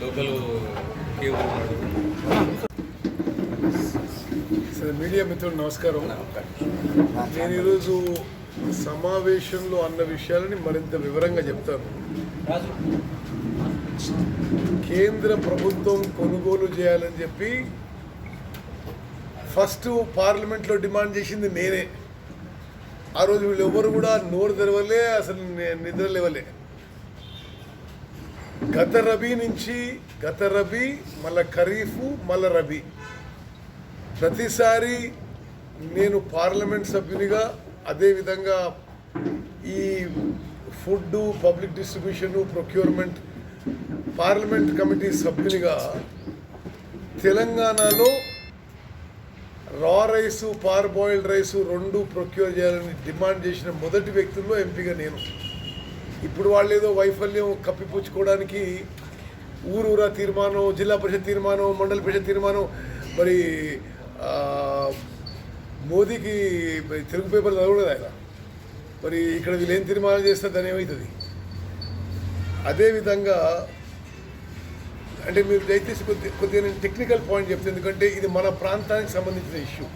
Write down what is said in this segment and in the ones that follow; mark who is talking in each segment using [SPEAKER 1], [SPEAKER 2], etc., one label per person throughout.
[SPEAKER 1] Local
[SPEAKER 2] media మిత్రులు నమస్కారం. నేను ఈరోజు సమావేశంలో అన్న విషయాలని మరింత వివరంగా చెప్తాను. కేంద్ర ప్రభుత్వం కొనుగోలు చేయాలని చెప్పి ఫస్ట్ పార్లమెంట్లో డిమాండ్ చేసింది నేనే. ఆ రోజు వీళ్ళు ఎవరు కూడా నోరు తెరవలే, అసలు నిద్ర లేవలే. గత రబీ మళ్ళా ఖరీఫ్ మళ్ళా రబీ ప్రతిసారి నేను పార్లమెంట్ సభ్యునిగా, అదేవిధంగా ఈ food public distribution procurement parliament committee సభ్యునిగా తెలంగాణలో రా రైసు పార్బాయిల్డ్ రైసు రెండు ప్రొక్యూర్ చేయాలని డిమాండ్ చేసిన మొదటి వ్యక్తుల్లో ఎంపీగా నేను. ఇప్పుడు వాళ్ళు ఏదో వైఫల్యం కప్పిపుచ్చుకోవడానికి ఊరూరా తీర్మానం, జిల్లా పరిషత్ తీర్మానం, మండల పరిషత్ తీర్మానం, మరి మోదీకి తెలుగు పేపర్ చదవలేదు ఆయన. మరి ఇక్కడ వీళ్ళు ఏం తీర్మానం చేస్తే దాని ఏమవుతుంది? అదేవిధంగా అంటే మీరు దయచేసి కొద్దిగా నేను టెక్నికల్ పాయింట్ చెప్తాను, ఎందుకంటే ఇది మన ప్రాంతానికి సంబంధించిన ఇష్యూ.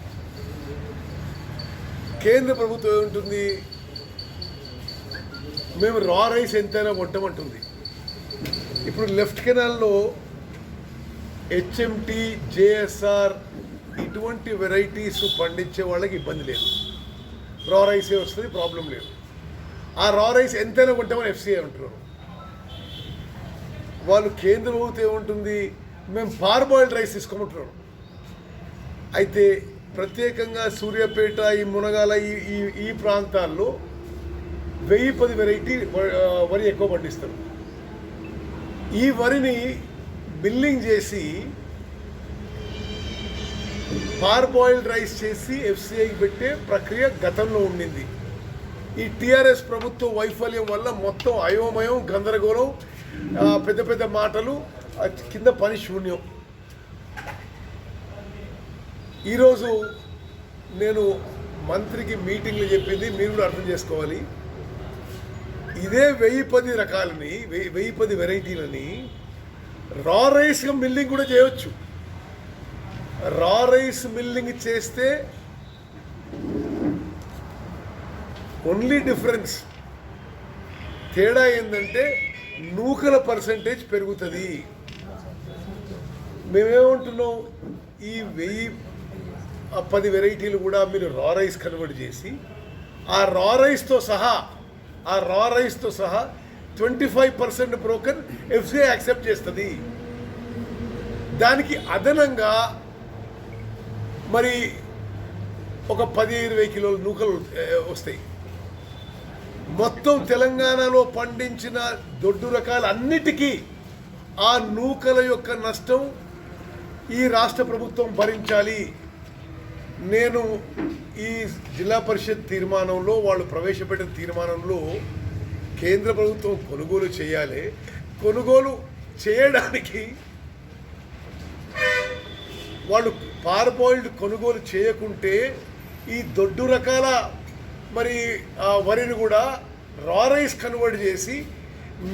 [SPEAKER 2] కేంద్ర ప్రభుత్వం ఏముంటుంది, మేము రా రైస్ ఎంతైనా కొట్టమంటుంది. ఇప్పుడు లెఫ్ట్ కెనాల్లో హెచ్ఎంటి, జేఎస్ఆర్ ఇటువంటి వెరైటీస్ పండించే వాళ్ళకి ఇబ్బంది లేదు, రా రైసే వస్తుంది, ప్రాబ్లం లేదు. ఆ రా రైస్ ఎంతైనా కొంటామని ఎఫ్సిఐ అంటున్నారు. వాళ్ళు కేంద్ర ప్రభుత్వం ఏముంటుంది, మేము పార్బాయిల్డ్ రైస్ తీసుకోమంటున్నాం. అయితే ప్రత్యేకంగా సూర్యాపేట, ఈ మునగాల ఈ ప్రాంతాల్లో 1010 వెరైటీ వరి ఎక్కువ పండిస్తారు. ఈ వరిని మిల్లింగ్ చేసి పార్బాయిల్డ్ రైస్ చేసి ఎఫ్సిఐకి పెట్టే ప్రక్రియ గతంలో ఉండింది. ఈ టీఆర్ఎస్ ప్రభుత్వ వైఫల్యం వల్ల మొత్తం అయోమయం, గందరగోళం, పెద్ద పెద్ద మాటలు, కింద పని శూన్యం. ఈరోజు నేను మంత్రికి మీటింగ్లు చెప్పింది మీరు కూడా అర్థం చేసుకోవాలి. ఇదే 1010 రకాలని 1010 వెరైటీలని రా రైస్గా మిల్లింగ్ కూడా చేయవచ్చు. రా రైస్ మిల్లింగ్ చేస్తే ఓన్లీ డిఫరెన్స్ తేడా ఏంటంటే నూకల పర్సంటేజ్ పెరుగుతుంది. మేమేమంటున్నాం, ఈ 1010 వెరైటీలు కూడా మీరు రా రైస్ కన్వర్ట్ చేసి ఆ రా రైస్తో సహా 25% బ్రోకన్ ఎఫ్సిఐ యాక్సెప్ట్ చేస్తుంది. దానికి అదనంగా మరి ఒక 10-20 కిలోల నూకలు వస్తాయి. మొత్తం తెలంగాణలో పండించిన దొడ్డు రకాల అన్నిటికీ ఆ నూకల యొక్క నష్టం ఈ రాష్ట్ర ప్రభుత్వం భరించాలి. నేను ఈ జిల్లా పరిషత్ తీర్మానంలో, వాళ్ళు ప్రవేశపెట్టిన తీర్మానంలో కేంద్ర ప్రభుత్వం కొనుగోలు చేయాలి. కొనుగోలు చేయడానికి వాళ్ళు పార్బాయిల్డ్ కొనుగోలు చేయకుంటే ఈ దొడ్డు రకాల మరి వరిని కూడా రా రైస్ కన్వర్ట్ చేసి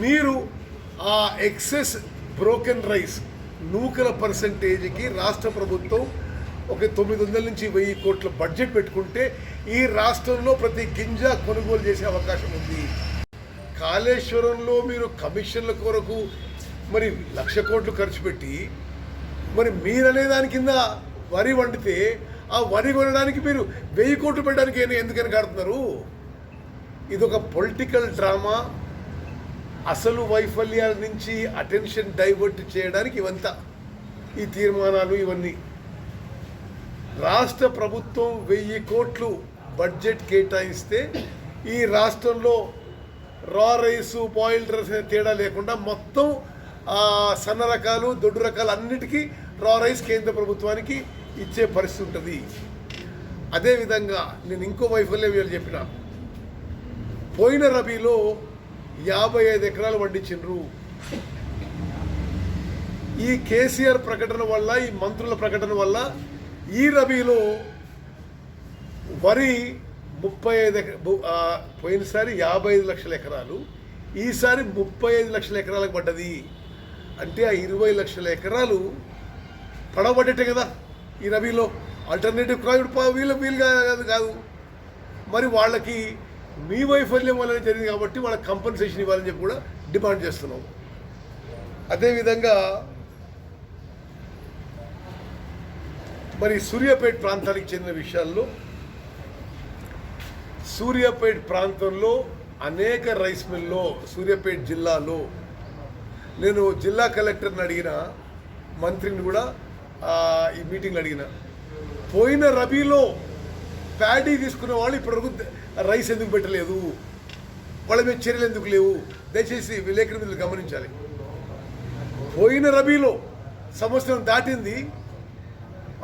[SPEAKER 2] మీరు ఆ ఎక్సెస్ బ్రోకెన్ రైస్ నూకల పర్సంటేజ్కి రాష్ట్ర ప్రభుత్వం ఒక 900 నుంచి 1000 కోట్ల బడ్జెట్ పెట్టుకుంటే ఈ రాష్ట్రంలో ప్రతి గింజ కొనుగోలు చేసే అవకాశం ఉంది. కాళేశ్వరంలో మీరు కమిషన్ల కొరకు మరి 1,00,000 కోట్లు ఖర్చు పెట్టి మరి మీరనే దాని కింద వరి వండితే ఆ వరి కొనడానికి మీరు 1000 కోట్లు పెట్టడానికి ఎందుకని కాడుతున్నారు? ఇదొక పొలిటికల్ డ్రామా. అసలు వైఫల్యాల నుంచి అటెన్షన్ డైవర్ట్ చేయడానికి ఇవంతా ఈ తీర్మానాలు ఇవన్నీ. రాష్ట్ర ప్రభుత్వం 1000 కోట్లు బడ్జెట్ కేటాయిస్తే ఈ రాష్ట్రంలో రా రైసు, బాయిల్డ్ రైస్ తేడా లేకుండా మొత్తం సన్న రకాలు, దొడ్డు రకాలు అన్నిటికీ రా రైస్ కేంద్ర ప్రభుత్వానికి ఇచ్చే పరిస్థితి ఉంటుంది. అదేవిధంగా నేను ఇంకో వైఫల్యం వీళ్ళు చెప్పిన, పోయిన రబీలో 55 ఎకరాలు పండించిండ్రు. ఈ కేసీఆర్ ప్రకటన వల్ల, ఈ మంత్రుల ప్రకటన వల్ల ఈ రబీలో వరి 35 పోయినసారి 55 లక్షల ఎకరాలు, ఈసారి 35 లక్షల ఎకరాలకు పడ్డది. అంటే ఆ 20 లక్షల ఎకరాలు పడబడ్డట్టే కదా ఈ రబీలో. ఆల్టర్నేటివ్ క్రాప్ వీలుగా కాదు. మరి వాళ్ళకి మీ వైఫల్యం వల్లనే జరిగింది కాబట్టి వాళ్ళకి కంపెన్సేషన్ ఇవ్వాలని చెప్పి కూడా డిమాండ్ చేస్తున్నాం. అదేవిధంగా మరి సూర్యాపేట ప్రాంతానికి చెందిన విషయాల్లో, సూర్యాపేట ప్రాంతంలో అనేక రైస్ మిల్లో, సూర్యాపేట జిల్లాలో నేను జిల్లా కలెక్టర్ని అడిగిన, మంత్రిని కూడా ఈ మీటింగ్లో అడిగిన, పోయిన రబీలో ప్యాడీ తీసుకున్న వాళ్ళు ఇప్పటివరకు రైస్ ఎందుకు పెట్టలేదు, వాళ్ళ మీద చర్యలు ఎందుకు లేవు, దయచేసి విలేకరుల మీద గమనించాలి. పోయిన రబీలో సంవత్సరం దాటింది,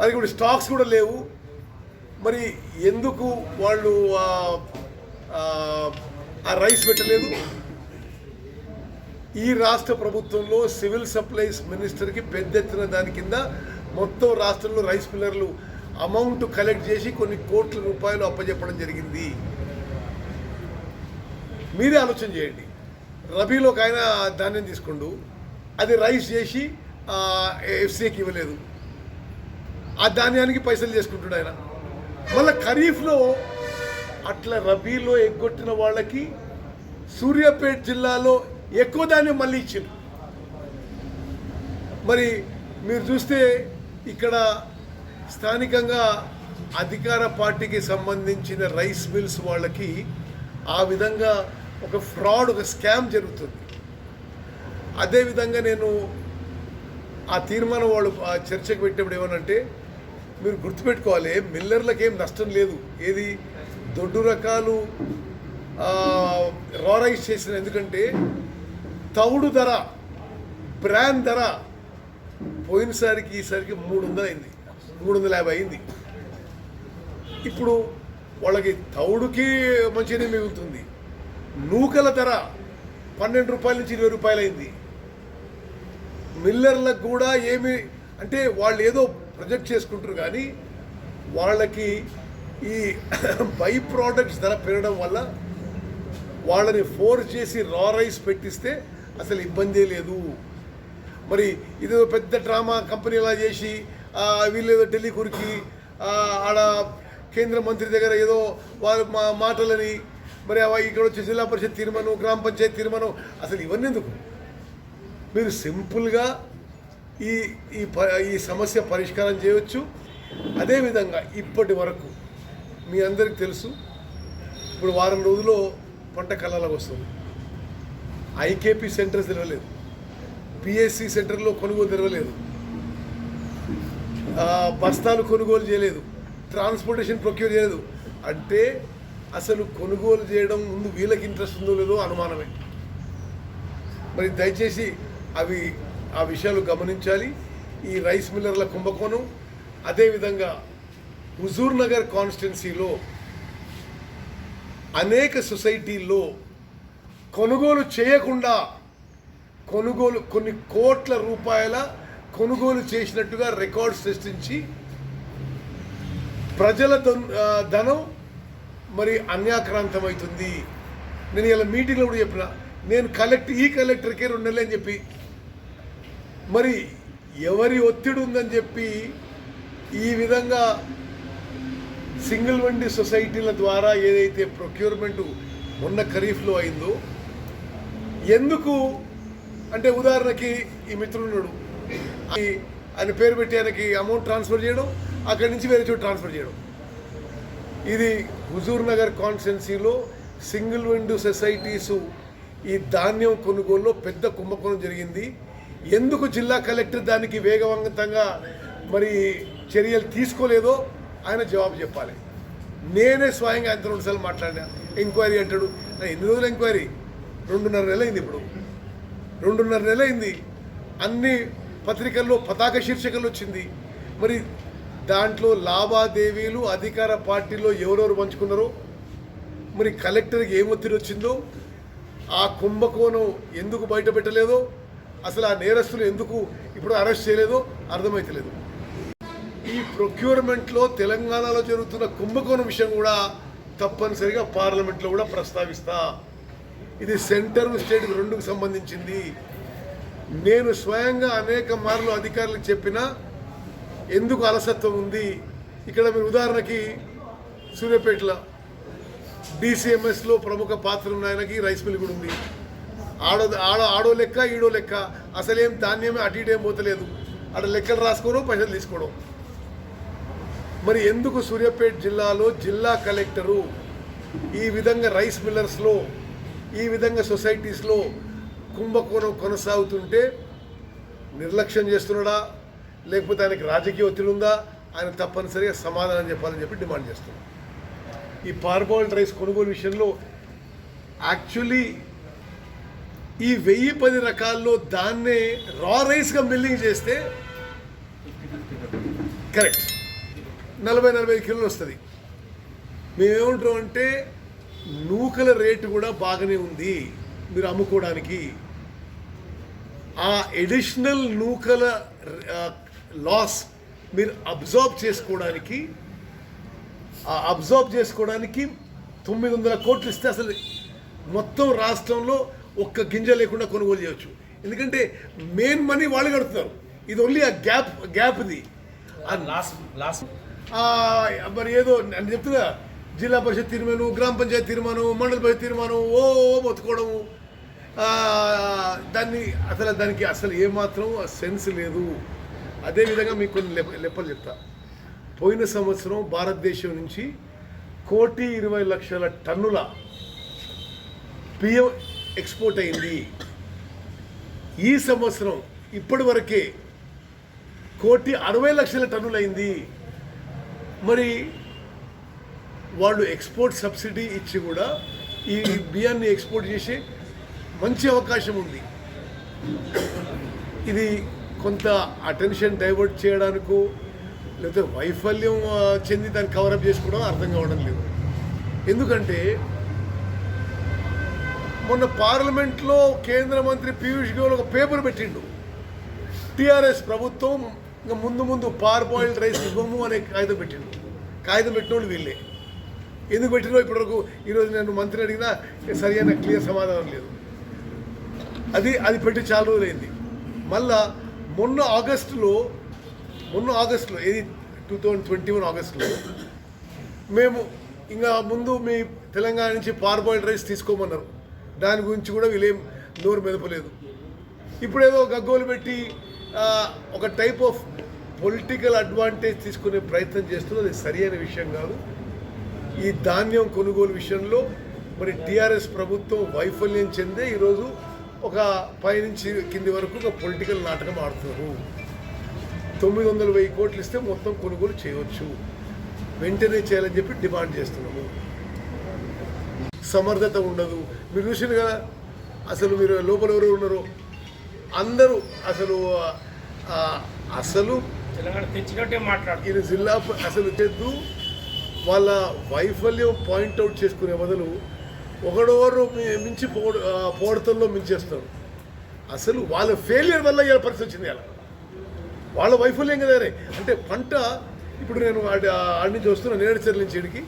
[SPEAKER 2] అది కూడా స్టాక్స్ కూడా లేవు. మరి ఎందుకు వాళ్ళు ఆ రైస్ పెట్టలేదు? ఈ రాష్ట్ర ప్రభుత్వంలో సివిల్ సప్లైస్ మినిస్టర్కి పెద్ద ఎత్తున దాని కింద మొత్తం రాష్ట్రంలో రైస్ మిల్లర్లు అమౌంట్ కలెక్ట్ చేసి కొన్ని కోట్ల రూపాయలు అప్పచెప్పడం జరిగింది. మీరే ఆలోచన చేయండి. రబీలోకి ఆయన ధాన్యం తీసుకుంటూ అది రైస్ చేసి ఎఫ్సీకి ఇవ్వలేదు, ఆ ధాన్యానికి పైసలు చేసుకుంటున్నాడు ఆయన. మళ్ళీ ఖరీఫ్లో అట్లా రబీలో ఎగ్గొట్టిన వాళ్ళకి సూర్యాపేట జిల్లాలో ఎక్కువ ధాన్యం మళ్ళీ ఇచ్చింది. మరి మీరు చూస్తే ఇక్కడ స్థానికంగా అధికార పార్టీకి సంబంధించిన రైస్ మిల్స్ వాళ్ళకి ఆ విధంగా ఒక ఫ్రాడ్, ఒక స్కామ్ జరుగుతుంది. అదేవిధంగా నేను ఆ తీర్మానం వాళ్ళు ఆ చర్చకు పెట్టినప్పుడు ఏమనంటే, మీరు గుర్తుపెట్టుకోవాలి, మిల్లర్లకు ఏం నష్టం లేదు. ఏది దొడ్డు రకాలు రా రైస్ చేసిన, ఎందుకంటే తవుడు ధర, బ్రాండ్ ధర పోయినసారికి ఈసారికి 300 అయింది, 350 అయింది. ఇప్పుడు వాళ్ళకి తవుడుకి మంచిగానే మిగులుతుంది. నూకల ధర 12 రూపాయల నుంచి 20 రూపాయలు అయింది. మిల్లర్లకు కూడా ఏమి అంటే వాళ్ళు ఏదో ప్రొజెక్ట్ చేసుకుంటారు, కానీ వాళ్ళకి ఈ బై ప్రోడక్ట్స్ ధర పెరగడం వల్ల వాళ్ళని ఫోర్స్ చేసి రా రైస్ పెట్టిస్తే అసలు ఇబ్బందే లేదు. మరి ఇదేదో పెద్ద డ్రామా కంపెనీ అలా చేసి వీళ్ళు ఏదో ఢిల్లీ కురికి ఆడ కేంద్ర మంత్రి దగ్గర ఏదో వాళ్ళ మాటలని, మరి ఇక్కడ వచ్చి జిల్లా పరిషత్ తీర్మానం, గ్రామ పంచాయతీ తీర్మానం, అసలు ఇవన్నీ ఎందుకు? మీరు సింపుల్గా ఈ సమస్య పరిష్కారం చేయవచ్చు. అదేవిధంగా ఇప్పటి వరకు మీ అందరికీ తెలుసు, ఇప్పుడు వారం రోజుల్లో పంట కళ్ళలకు వస్తుంది. ఐకేపీ సెంటర్స్ తెరవలేదు, పిఎస్సి సెంటర్లో కొనుగోలు తెరవలేదు, బస్తాలు కొనుగోలు చేయలేదు, ట్రాన్స్పోర్టేషన్ ప్రొక్యూర్ చేయలేదు. అంటే అసలు కొనుగోలు చేయడం ముందు వీళ్ళకి ఇంట్రెస్ట్ ఉందో లేదో అనుమానమే. మరి దయచేసి ఆ విషయాలు గమనించాలి. ఈ రైస్ మిల్లర్ల కుంభకోణం, అదేవిధంగా హుజూర్ నగర్ కాన్స్టిట్యున్సీలో అనేక సొసైటీల్లో కొనుగోలు చేయకుండా కొన్ని కోట్ల రూపాయల కొనుగోలు చేసినట్టుగా రికార్డ్స్ సృష్టించి ప్రజల ధనం మరి అన్యాక్రాంతమవుతుంది. నేను ఇలా మీటింగ్లో కూడా చెప్పిన, నేను కలెక్టర్కే 2 నెలలు అని చెప్పి, మరి ఎవరి ఒత్తిడి ఉందని చెప్పి ఈ విధంగా సింగిల్ వండి సొసైటీల ద్వారా ఏదైతే ప్రొక్యూర్మెంట్ మొన్న ఖరీఫ్లో అయిందో, ఎందుకు అంటే ఉదాహరణకి ఈ మిత్రుడు ఆయన పేరు పెట్టి ఆయనకి అమౌంట్ ట్రాన్స్ఫర్ చేయడం, అక్కడి నుంచి వేరే చోటు ట్రాన్స్ఫర్ చేయడం. ఇది హుజూర్ నగర్ కాన్స్టిట్యున్సీలో సింగిల్ విండో సొసైటీసు ఈ ధాన్యం కొనుగోలులో పెద్ద కుంభకోణం జరిగింది. ఎందుకు జిల్లా కలెక్టర్ దానికి వేగవంతంగా మరి చర్యలు తీసుకోలేదో ఆయన జవాబు చెప్పాలి. నేనే స్వయంగా ఆయనతో 2 సార్లు మాట్లాడినా. ఎంక్వైరీ అంటాడు. ఎన్ని రోజులు ఎంక్వైరీ? 2.5 నెలలు అయింది. ఇప్పుడు 2.5 నెలలు అయింది. అన్ని పత్రికల్లో పతాక శీర్షికలు వచ్చింది. మరి దాంట్లో లావాదేవీలు అధికార పార్టీలో ఎవరెవరు పంచుకున్నారో, మరి కలెక్టర్కి ఏం ఒత్తిడి వచ్చిందో, ఆ కుంభకోణం ఎందుకు బయట పెట్టలేదో, అసలు ఆ నేరస్తులు ఎందుకు ఇప్పుడు అరెస్ట్ చేయలేదో అర్థమైతలేదు. ఈ ప్రొక్యూర్మెంట్లో తెలంగాణలో జరుగుతున్న కుంభకోణం విషయం కూడా తప్పనిసరిగా పార్లమెంట్లో కూడా ప్రస్తావిస్తా. ఇది సెంటర్ స్టేట్ రెండుకు సంబంధించింది. నేను స్వయంగా అనేక మార్లు అధికారులకు చెప్పినా ఎందుకు అలసత్వం ఉంది. ఇక్కడ మీరు ఉదాహరణకి సూర్యాపేటలో DCMSలో ప్రముఖ పాత్ర ఉన్న ఆయనకి రైస్ మిల్ కూడా ఉంది. ఆడో లెక్క ఈడో లెక్క, అసలేం ధాన్యమే అటు ఇటేం పోతలేదు. ఆడ లెక్కలు రాసుకోవడం, పైసలు తీసుకోవడం. మరి ఎందుకు సూర్యాపేట జిల్లాలో జిల్లా కలెక్టరు ఈ విధంగా రైస్ మిల్లర్స్లో, ఈ విధంగా సొసైటీస్లో కుంభకోణం కొనసాగుతుంటే నిర్లక్ష్యం చేస్తున్నాడా, లేకపోతే ఆయనకి రాజకీయ ఒత్తిడి ఉందా, ఆయన తప్పనిసరిగా సమాధానం చెప్పాలని చెప్పి డిమాండ్ చేస్తున్నాం. ఈ పార్బాయిల్డ్ రైస్ కొనుగోలు విషయంలో యాక్చువల్లీ ఈ 1010 రకాల్లో దాన్నే రా రైస్గా మిల్లింగ్ చేస్తే కరెక్ట్ 40-45 కిలోలు వస్తుంది. మేమేమంటాం అంటే నూకల రేటు కూడా బాగానే ఉంది మీరు అమ్ముకోవడానికి. ఆ ఎడిషనల్ నూకల లాస్ మీరు అబ్జార్బ్ చేసుకోవడానికి 900 కోట్లు ఇస్తే అసలు మొత్తం రాష్ట్రంలో ఒక్క గింజ లేకుండా కొనుగోలు చేయవచ్చు. ఎందుకంటే మెయిన్ మనీ వాళ్ళు కడుతున్నారు. ఇది ఓన్లీ ఆ గ్యాప్ది మరి ఏదో అని చెప్తున్నా, జిల్లా పరిషత్ తీర్మానం, గ్రామ పంచాయతీ తీర్మానం, మండల పరిషత్ తీర్మానం మొత్తుకోవడము, దానికి అసలు ఏమాత్రం సెన్స్ లేదు. అదేవిధంగా మీకు కొన్ని లెక్కలు చెప్తా. పోయిన సంవత్సరం భారతదేశం నుంచి 1,20,00,000 టన్నుల బియ్యం ఎక్స్పోర్ట్ అయింది. ఈ సంవత్సరం ఇప్పటి వరకే 1,60,00,000 టన్నులు అయింది. మరి వాళ్ళు ఎక్స్పోర్ట్ సబ్సిడీ ఇచ్చి కూడా ఈ బియ్యాన్ని ఎక్స్పోర్ట్ చేసే మంచి అవకాశం ఉంది. ఇది కొంత అటెన్షన్ డైవర్ట్ చేయడానికో లేకపోతే వైఫల్యం చెంది దాన్ని కవరప్ చేసుకోవడం అర్థం కావడం లేదు. ఎందుకంటే మొన్న పార్లమెంట్లో కేంద్ర మంత్రి పీయూష్ గోయల్ ఒక పేపర్ పెట్టిండు, టీఆర్ఎస్ ప్రభుత్వం ఇంకా ముందు పార్బాయిల్డ్ రైస్ ఇవ్వము అనే కాగితం పెట్టిండు. కాగితం పెట్టిన వాళ్ళు వీళ్ళే. ఎందుకు పెట్టినో ఇప్పటివరకు ఈరోజు నేను మంత్రిని అడిగినా సరైన క్లియర్ సమాధానం లేదు. అది పెట్టి చాలా రోజులైంది. మళ్ళా మొన్న ఆగస్టులో ఇది 2021 ఆగస్టులో మేము ఇంకా ముందు మీ తెలంగాణ నుంచి పార్బాయిల్డ్ రైస్ తీసుకోమన్నారు. దాని గురించి కూడా వీళ్ళేం నోరు మెదపలేదు. ఇప్పుడేదో గగ్గోలు పెట్టి ఒక టైప్ ఆఫ్ పొలిటికల్ అడ్వాంటేజ్ తీసుకునే ప్రయత్నం చేస్తున్నది సరైన విషయం కాదు. ఈ ధాన్యం కొనుగోలు విషయంలో మరి టీఆర్ఎస్ ప్రభుత్వం వైఫల్యం చెందే ఈరోజు ఒక పైనుంచి కింది వరకు ఒక పొలిటికల్ నాటకం ఆడుతున్నారు. 900,000 కోట్లు ఇస్తే మొత్తం కొనుగోలు చేయవచ్చు, వెంటనే చేయాలని చెప్పి డిమాండ్ చేస్తున్నాము. సమర్థత ఉండదు. మీరు చూసింది కదా, అసలు మీరు లోపల ఎవరు ఉన్నారో అందరూ అసలు
[SPEAKER 3] తెచ్చినట్టే మాట్లాడు.
[SPEAKER 2] ఈయన జిల్లా అసలు తెద్దు వాళ్ళ వైఫల్యం పాయింట్అవుట్ చేసుకునే బదులు ఒకడెవరు మించి పోడతల్లో మించేస్తారు. అసలు వాళ్ళ ఫెయిలియర్ వల్ల ఇలా పరిస్థితి వచ్చింది. అలా వాళ్ళ వైఫల్యం కదా. అంటే పంట ఇప్పుడు నేను ఆడి నుంచి వస్తున్నా నేరేడుచర్ల నుంచి ఇడికి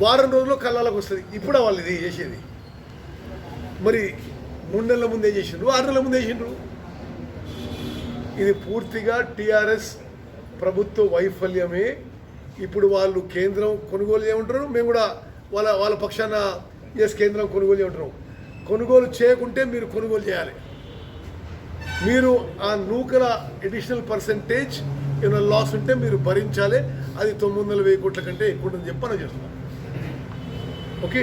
[SPEAKER 2] వారం రోజుల్లో కళ్ళాలకు వస్తుంది. ఇప్పుడు వాళ్ళు ఇది చేసేది. మరి 3 నెలల ముందే చేసిండ్రు, 6 నెలల ముందే చేసిండ్రు. ఇది పూర్తిగా టీఆర్ఎస్ ప్రభుత్వ వైఫల్యమే. ఇప్పుడు వాళ్ళు కేంద్రం కొనుగోలు చేయమంటారు, మేము కూడా వాళ్ళ పక్షాన కేంద్రం కొనుగోలు చేయమంటున్నాం. కొనుగోలు చేయకుంటే మీరు కొనుగోలు చేయాలి. మీరు ఆ నూకల ఎడిషనల్ పర్సంటేజ్ ఏమైనా లాస్ ఉంటే మీరు భరించాలి. అది 900,000 కోట్ల కంటే ఎక్కువ ఉంటుందని చెప్పి మనం చేస్తున్నాం. ఓకే.